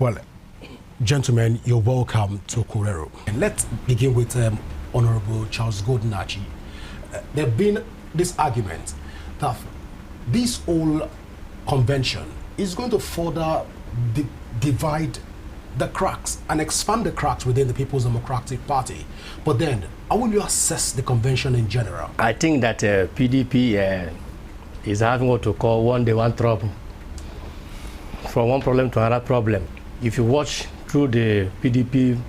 Well, gentlemen, you're welcome to Okurero. Let's begin with Honorable Charles Gordon-Achi. There have been this argument that this whole convention is going to further divide the cracks and expand the cracks within the People's Democratic Party. But then, how will you assess the convention in general? I think that PDP is having what to call one day, one trouble. From one problem to another problem. If you watch through the PDP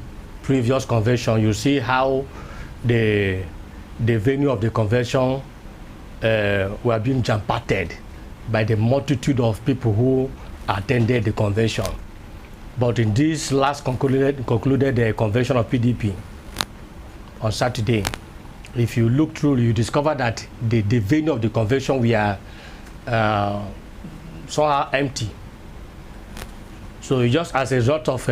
previous convention, you see how the venue of the convention were being jam-packed by the multitude of people who attended the convention. But in this last concluded convention of PDP on Saturday, if you look through, you discover that the venue of the convention were somehow empty. So just as a result of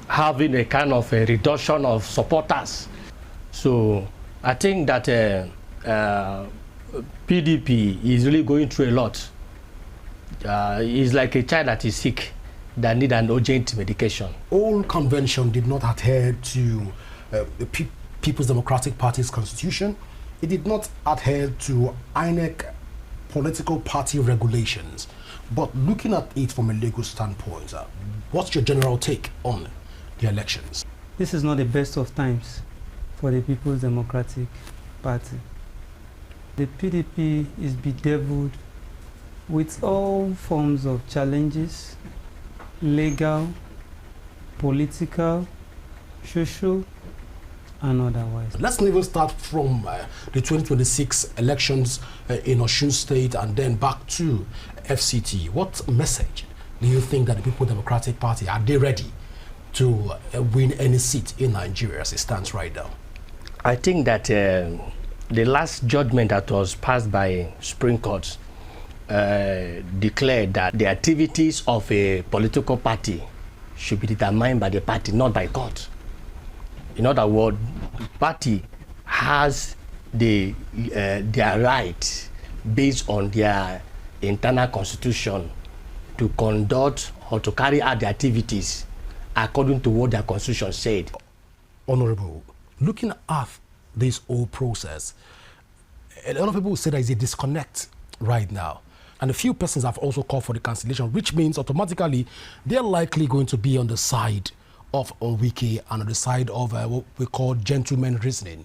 having a kind of a reduction of supporters. So I think that PDP is really going through a lot. It's like a child that is sick that need an urgent medication. All convention did not adhere to the People's Democratic Party's constitution. It did not adhere to INEC political party regulations. But looking at it from a legal standpoint, what's your general take on the elections? This is not the best of times for the People's Democratic Party. The PDP is bedeviled with all forms of challenges, legal, political, social, and otherwise. Let's even start from the 2026 elections in Osun State and then back to FCT. What message do you think that the People's Democratic Party, are they ready to win any seat in Nigeria as it stands right now? I think that the last judgment that was passed by Supreme Court declared that the activities of a political party should be determined by the party, not by court. In other words, party has their right based on their internal constitution to conduct or to carry out the activities according to what their constitution said. Honorable, looking at this whole process, a lot of people say there is a disconnect right now. And a few persons have also called for the cancellation, which means automatically they're likely going to be on the side of Wike and on the side of what we call gentleman reasoning.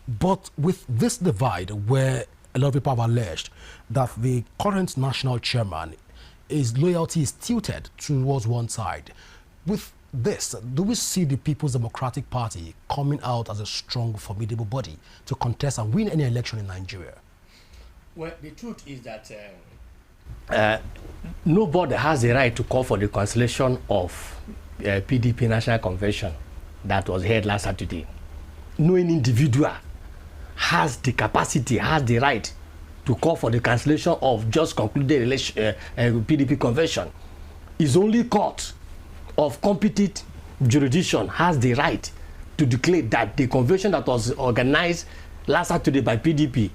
But with this divide, where a lot of people have alleged that the current national chairman, his loyalty is tilted towards one side, with this, do we see the People's Democratic Party coming out as a strong, formidable body to contest and win any election in Nigeria? Well, the truth is that nobody has the right to call for the cancellation of PDP National Convention that was held last Saturday. No individual has the capacity, has the right to call for the cancellation of just concluded PDP convention. It's only court of competent jurisdiction has the right to declare that the convention that was organized last Saturday by PDP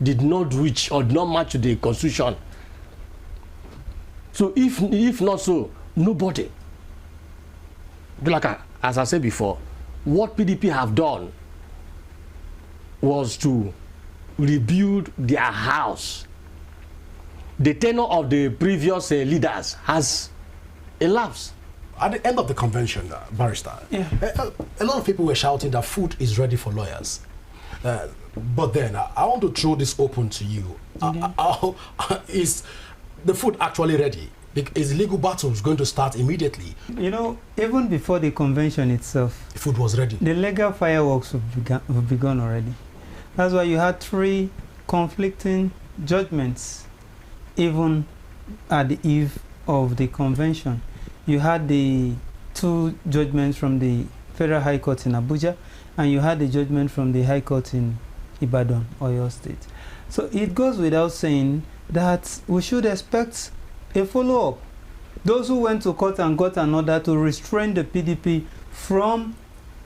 did not reach or did not match the constitution. So if not so, nobody. Like as I said before, what PDP have done was to rebuild their house. The tenure of the previous leaders has elapsed. At the end of the convention, Barrister, a lot of people were shouting that food is ready for lawyers. But then I want to throw this open to you. Is the food actually ready? Is legal battles going to start immediately? You know, even before the convention itself, the food was ready. The legal fireworks have begun already. That's why you had 3 conflicting judgments, even at the eve of the convention. You had the 2 judgments from the Federal High Court in Abuja, and you had the judgment from the High Court in Ibadan, Oyo State. So it goes without saying that we should expect a follow-up. Those who went to court and got an order to restrain the PDP from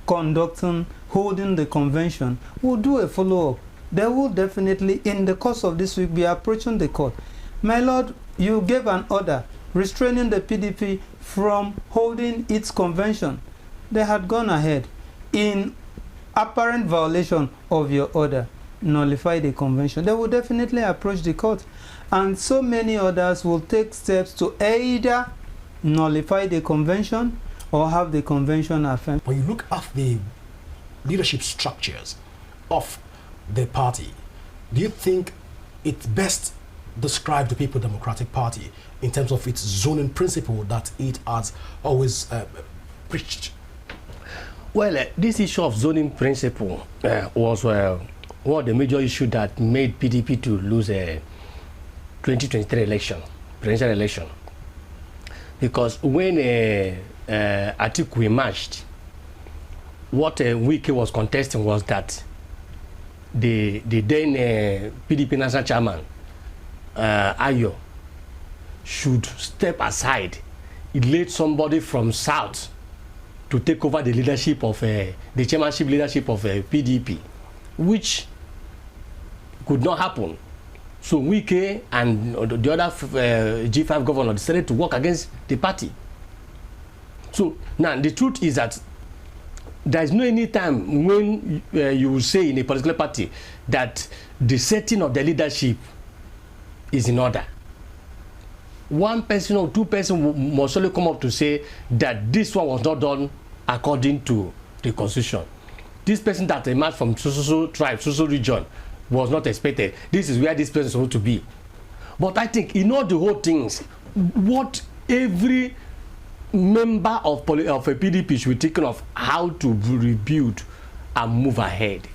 holding the convention will do a follow-up. They will definitely, in the course of this week, be approaching the court. My lord, you gave an order restraining the PDP from holding its convention. They had gone ahead in apparent violation of your order, nullify the convention. They will definitely approach the court, and so many others will take steps to either nullify the convention or have the convention affirmed. When you look at the leadership structures of the party, do you think it best describes the People Democratic Party in terms of its zoning principle that it has always preached? Well, this issue of zoning principle was one of the major issues that made PDP to lose a 2023 election, presidential election. Because when Atiku emerged, what Wike was contesting was that the then PDP national chairman, Ayo, should step aside. He let somebody from South to take over the leadership of the chairmanship leadership of PDP, which could not happen. So Wike and the other G5 governor decided to work against the party. So now the truth is that there is no any time when you will say in a particular party that the setting of the leadership is in order. One person or two persons must only come up to say that this one was not done according to the constitution. This person that emerged from so tribe, so region was not expected. This is where this person is supposed to be. But I think in all the whole things, what every member of a PDP should be thinking of how to rebuild and move ahead.